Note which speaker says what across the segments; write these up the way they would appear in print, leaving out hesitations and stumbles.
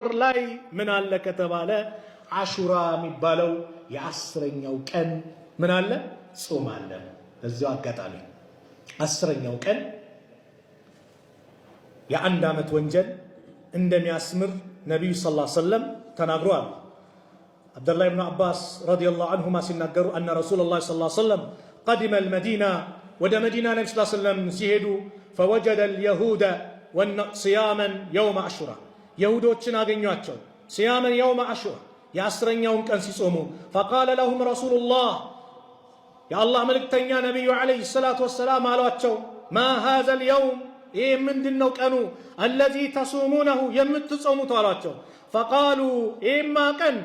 Speaker 1: ላይ ምን አለ ከተባለ አሹራ የሚባለው የአስረኛው ቀን ምን አለ ጾም አለ። በዚያው አጋጣሚ አስረኛው ቀን የአንድ ዓመት ወንጀል እንደሚያስምር ነብዩ ሰለላሁ ዐለይሂ ወሰለም ተናግረዋል። አብዱላህ ኢብኑ አባስ ረዲየላሁ ዐንሁማ ሲናገሩ አነ ረሱለላህ ሰለላሁ ዐለይሂ ወሰለም ቀዲመ አልመዲና ወደ መዲና ነብዩ ሰለላሁ ዐለይሂ ወሰለም ሲሄዱ ፈወጀደ አልየሁደ ወሲያመን የውመ አሹራ يهودوچن አገኟቸው ሲያመን የውመ አሹራ የአስረኛውን ቀን ሲጾሙ فقال لهم رسول الله የአላህ መልእክተኛ ነብዩ አለይሂ ሰላቱ ወሰላም አሏቸው ما هذا اليوم ይሄ ምንድነው ቀኑ الذي تصومونه የምትጾሙት አሏቸው فقالوا ኢማ ቀን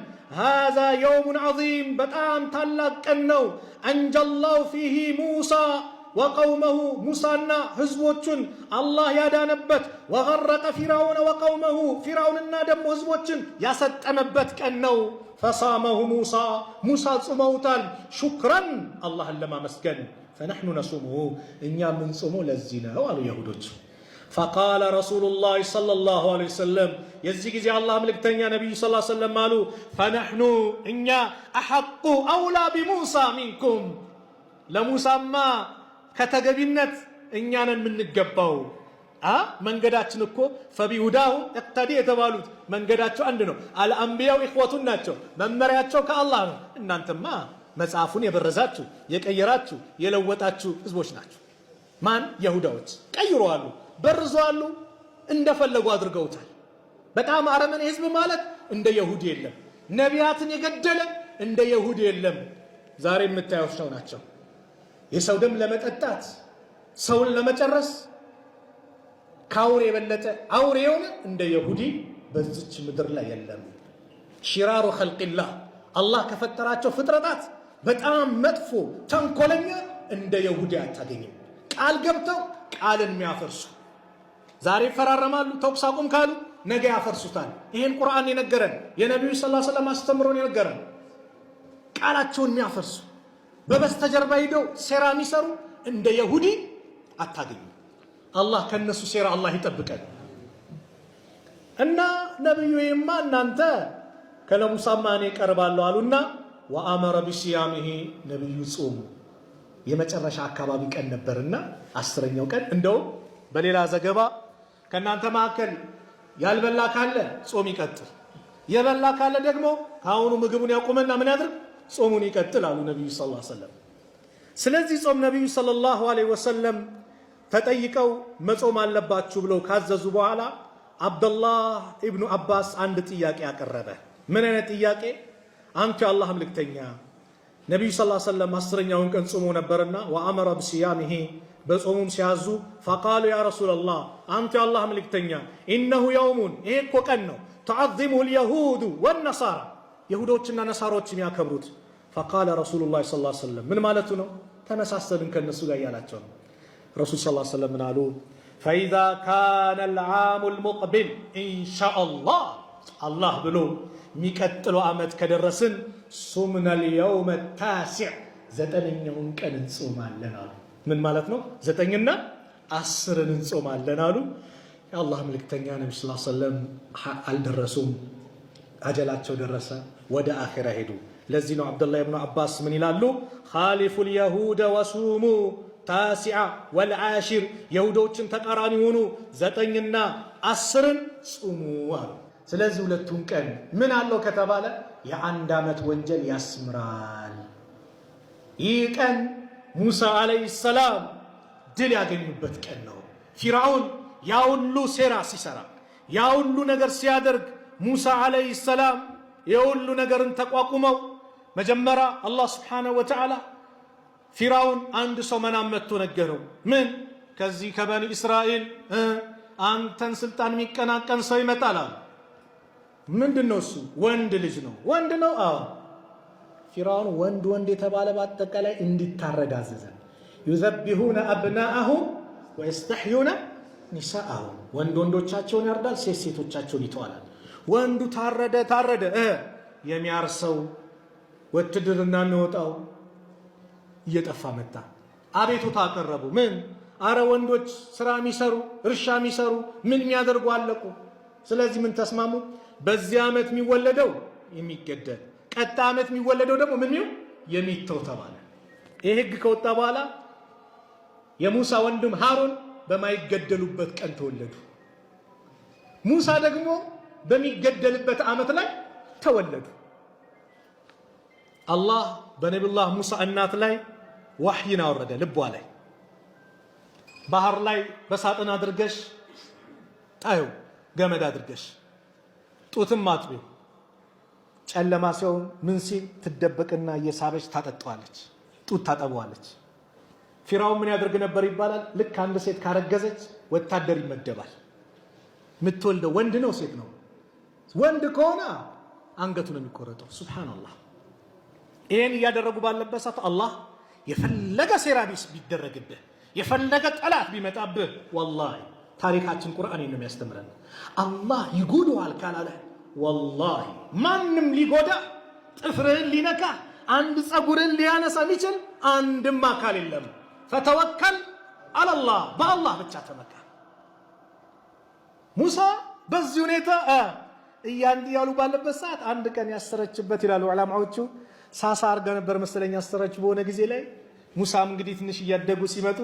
Speaker 1: هذا يوم عظيم በጣም ታላቅ ቀን ነው انجى الله فيه موسى وقومه موسانا ህዝቦቹን አላህ ያዳነበት وغرق فرعون وقومه فرعونና ደግሞ ህዝቦችን ያሰጠመበት ቀን ነው فصامه موسى ጾመውታል شكرا አላህን ለማመስገን فنحن نصومه እኛ ምን ጾመው ለዚህ ነው አሉ ይሁዶች فقال رسول الله صلى الله عليه وسلم የዚህ ጊዜ አላህ መልእክተኛ ነብዩ ሰለላሁ ዐለይሂ ወሰለም አሉ فنحن እኛ احق اولى بموسى منكم ለሙሳማ ከተገቢነት እኛንን የምንገባው መንገዳችን እኮ ፈቢሁዳሁ እቅተዲ የተባሉት መንገዳቸው አንድ ነው። አልአንቢያው ኢኽወቱን ናቸው። መመሪያቸው ከአላህ ነው። እናንተማ መጽሐፉን የበረዛችሁ የቀየራችሁ የለወጣችሁ ህዝቦች ናቸው። ማን ይሁዳዎች ቀይረዋሉ፣ በርዘዋሉ፣ እንደፈለጉ አድርገውታል። በጣም አረመኔ ህዝብ ማለት እንደ ይሁዲ የለም። ነቢያትን የገደለ እንደ ይሁዲ የለም። ዛሬ የምታዩቸው ናቸው። የሰው ደም ለመጠጣት ሰውን ለመጨረስ ካውሬ የበለጠ አውሬ የሆነ እንደ ይሁዲ በዚች ምድር ላይ የለም። ሽራሩ ኸልቅላህ አላህ ከፈጠራቸው ፍጥረታት በጣም መጥፎ ተንኮለኛ እንደ ይሁዲ አታገኝም። ቃል ገብተው ቃልን የሚያፈርሱ ዛሬ ፈራረማሉ፣ ተኩስ አቁም ካሉ ነገ ያፈርሱታል። ይሄን ቁርአን የነገረን የነብዩ ሰለላሁ ዐለይሂ ወሰለም አስተምሮን የነገረን ቃላቸውን የሚያፈርሱ በበስተጀርባ ሄደው ሴራ የሚሰሩ እንደ ይሁዲ አታገኙ። አላህ ከነሱ ሴራ አላህ ይጠብቀን። እና ነብዩማ እናንተ ከለሙሳማ እኔ ቀርባለሁ አሉና ወአመረ ቢሲያሚሂ ነብዩ ጾሙ። የመጨረሻ አካባቢ ቀን ነበርና አስረኛው ቀን እንደው በሌላ ዘገባ ከናንተ መካከል ያልበላ ካለ ጾም ይቀጥል፣ የበላ ካለ ደግሞ ካሁኑ ምግቡን ያቆመና ምን ያድርግ ጾሙን ይቀጥል አሉ ነብዩ ሰለላሁ ዐለይሂ ወሰለም። ስለዚህ ጾም ነብዩ ሰለላሁ ዐለይሂ ወሰለም ተጠይቀው መጾም አለባችሁ ብለው ካዘዙ በኋላ አብዱላህ ኢብኑ አባስ አንድ ጥያቄ አቀረበ። ምን አይነት ጥያቄ? አንተ የአላህ መልእክተኛ ነብዩ ሰለላሁ ዐለይሂ ወሰለም አስረኛውን ቀን ጾመው ነበርና ወአመረ ቢሲያሚሂ በጾሙም ሲያዙ ፈቃሉ ያ ረሱላላህ አንተ የአላህ መልእክተኛ ኢነሁ የውሙን ይሄ እኮ ቀን ነው ተዓዚሙሁ አልየሁዱ ወነሳራ ይሁዶችና ነሳሮች የሚያከብሩት فقال رسول الله صلى الله عليه وسلم ምን ማለቱ ነው? ተመሳሰልን ከነሱ ጋር ያላቸው ነው። ረሱል ሰለላሁ ዐለይሂ ወሰለም ምን አሉ? فاذا كان العام المقبل ان شاء الله አላህ ብሎ የሚቀጥለው አመት ከደረስን ሱምና اليوم التاسع ዘጠነኛውን ቀን እንጾማለን አሉ። ምን ማለት ነው? ዘጠኝና አስርን እንጾማለን አሉ። የአላህ መልእክተኛ ነብዩ ሰለላሁ ዐለይሂ ወሰለም አልደረሱም። አጀላቸው ደረሰ፣ ወደ አኺራ ሄዱ። ለዚህ ነው አብዱላህ ኢብኑ አባስ ምን ይላሉ? ኻሊፉ اليهود وصوموا ታሲዓ ወልዓሽር ይሁዶችን ተቃራኒ ሆኑ ዘጠኝና አስርን ጾሙ አሉ። ስለዚህ ሁለቱን ቀን ምን አለው ከተባለ የአንድ ዓመት ወንጀል ያስምራል። ይህ ቀን ሙሳ አለይሂ ሰላም ድል ያገኙበት ቀን ነው። ፊርዓውን ያ ሁሉ ሴራ ሲሰራ ያ ሁሉ ነገር ሲያደርግ ሙሳ አለይሂ ሰላም የሁሉ ነገርን ተቋቁመው መጀመሪያ አላህ ስብሓነሁ ወተዓላ ፊርዓውን አንድ ሰው መናም መጥቶ ነገረው። ምን? ከዚህ ከበኒ እስራኤል አንተን ስልጣን የሚቀናቀን ሰው ይመጣል አለ። ምንድነው እሱ? ወንድ ልጅ ነው። ወንድ ነው? አዎ። ፊርዓውን ወንድ የተባለ በአጠቃላይ እንዲታረድ አዘዘ። ዩዘቢሁነ አብናአሁም ወየስተሕዩነ ኒሳአሁም ወንዶቻቸውን ያርዳል፣ ሴቶቻቸውን ይተዋል። ወንዱ ታረደ የሚያርሰው ውትድርና የሚወጣው እየጠፋ መጣ። አቤቱታ አቀረቡ። ምን? አረ ወንዶች ስራ የሚሰሩ እርሻ የሚሰሩ ምን የሚያደርጉ አለቁ። ስለዚህ ምን ተስማሙ? በዚህ ዓመት የሚወለደው የሚገደል፣ ቀጣይ ዓመት የሚወለደው ደግሞ ምን ይሁን የሚተው ተባለ። ይህ ህግ ከወጣ በኋላ የሙሳ ወንድም ሃሩን በማይገደሉበት ቀን ተወለዱ። ሙሳ ደግሞ በሚገደልበት ዓመት ላይ ተወለዱ። አላህ በነቢዩላህ ሙሳ እናት ላይ ዋህይን አወረደ። ልቧ ላይ ባህር ላይ በሳጥን አድርገሽ ጣዩ፣ ገመድ አድርገሽ ጡትም አጥቢው። ጨለማ ሲሆን ምን ሲል ትደበቅና እየሳበች ታጠጣዋለች፣ ጡት ታጠበዋለች። ፊራውን ምን ያደርግ ነበር ይባላል? ልክ አንድ ሴት ካረገዘች ወታደር ይመደባል። የምትወልደው ወንድ ነው ሴት ነው? ወንድ ከሆነ አንገቱ ነው የሚቆረጠው። ሱብሃንአላህ። ይሄን እያደረጉ ባለበት ሰዓት አላህ የፈለገ ሴራ ቢደረግብህ የፈለገ ጠላት ቢመጣብህ ወላሂ ታሪካችን ቁርአን ነው የሚያስተምረን። አላህ ይጎዳዋል ካላለ ወላሂ ማንም ሊጎዳ ጥፍርህን ሊነካ አንድ ጸጉርን ሊያነሳ የሚችል አንድም አካል የለም። ፈተወከል አለላህ፣ በአላህ ብቻ ተመካ። ሙሳ በዚህ ሁኔታ እያሉ ባለበት ሰዓት አንድ ቀን ያሰረችበት ይላሉ ዑለማዎቹ ሳሳ አርጋ ነበር መሰለኝ ያሰረች በሆነ ጊዜ ላይ። ሙሳም እንግዲህ ትንሽ እያደጉ ሲመጡ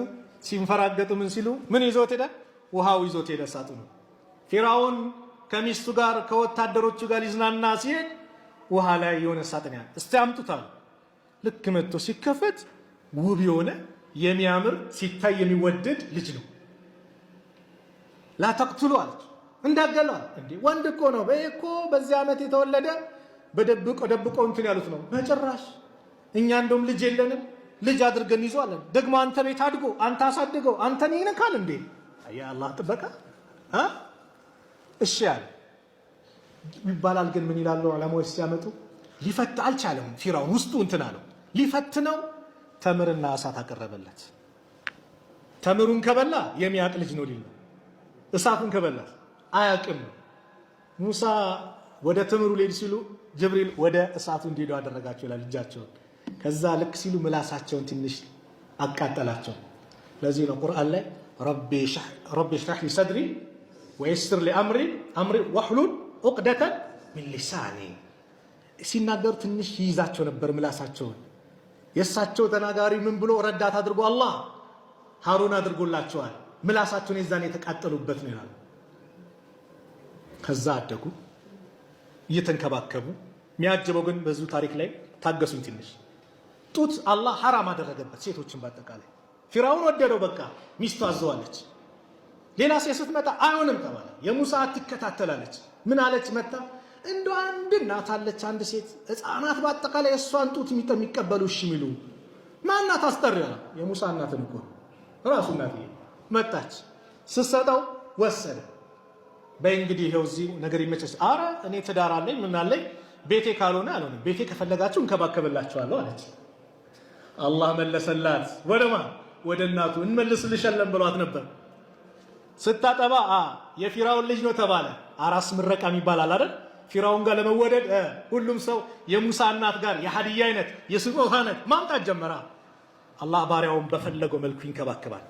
Speaker 1: ሲንፈራገጡ ምን ሲሉ ምን ይዞት ሄደ? ውሃው ይዞት ሄደ ሳጥኑ። ፊራውን ከሚስቱ ጋር ከወታደሮቹ ጋር ሊዝናና ሲሄድ ውሃ ላይ የሆነ ሳጥን ያለ እስቲ አምጡታል። ልክ መጥቶ ሲከፈት ውብ የሆነ የሚያምር ሲታይ የሚወደድ ልጅ ነው። ላተቅትሉ አለች፣ እንዳገለዋል። እንዴ ወንድ እኮ ነው በእኮ በዚህ ዓመት የተወለደ በደብቆ እንትን ያሉት ነው። በጭራሽ እኛ እንደውም ልጅ የለንም፣ ልጅ አድርገን ይዟለን። ደግሞ አንተ ቤት አድጎ አንተ አሳድገው አንተን ይነካል እንዴ? ያ አላህ ጥበቃ እሺ ያለ ይባላል። ግን ምን ይላሉ ዑለማዎች ሲያመጡ ሊፈት አልቻለም። ፊራውን ውስጡ እንትን አለው። ሊፈትነው ተምርና እሳት አቀረበለት። ተምሩን ከበላ የሚያቅ ልጅ ነው ሊል፣ እሳቱን ከበላ አያቅም። ሙሳ ወደ ተምሩ ሊሄድ ሲሉ ጅብሪል ወደ እሳቱ እንዲሄዱ አደረጋቸው ይላል እጃቸውን። ከዛ ልክ ሲሉ ምላሳቸውን ትንሽ አቃጠላቸው። ለዚህ ነው ቁርአን ላይ ረቢ ሽራህ ሊ ሰድሪ ወየስር ሊ አምሪ ወህሉል ዑቅደተን ሚን ሊሳኒ ሲናገሩ ትንሽ ይይዛቸው ነበር ምላሳቸውን። የእሳቸው ተናጋሪ ምን ብሎ ረዳት አድርጎ አላህ ሃሩን አድርጎላቸዋል። ምላሳቸውን የዛን የተቃጠሉበት ነው ይላሉ። ከዛ አደጉ እየተንከባከቡ። የሚያጅበው ግን በዚሁ ታሪክ ላይ ታገሱኝ ትንሽ። ጡት አላህ ሐራም አደረገበት ሴቶችን ባጠቃላይ። ፊራውን ወደደው፣ በቃ ሚስቱ አዘዋለች። ሌላ ሴት ስትመጣ አይሆንም ተባለ። የሙሳ ትከታተላለች። ምን አለች መጣ? እንደ አንድ እናት አለች፣ አንድ ሴት ህፃናት ባጠቃላይ እሷን ጡት የሚቀበሉ እሺ የሚሉ ማናት? አስጠሪያ የሙሳ እናትን እኮ ራሱ እናት መጣች። ስትሰጠው ወሰደ። በይ እንግዲህ ይኸው እዚህ ነገር ይመቸሽ። አረ እኔ ትዳር አለኝ ምን አለኝ፣ ቤቴ ካልሆነ አልሆነ፣ ቤቴ ከፈለጋችሁ እንከባከብላችኋለሁ አለች። አላህ መለሰላት። ወደማ ወደ እናቱ እንመልስልሻለን ብሏት ነበር። ስታጠባ የፊራውን ልጅ ነው ተባለ። አራስ ምረቃም ይባላል አይደል? ፊራውን ጋር ለመወደድ ሁሉም ሰው የሙሳ እናት ጋር የሀዲያ አይነት የስጦታ አይነት ማምጣት ጀመረ። አላህ ባሪያውን በፈለገው መልኩ ይንከባከባል።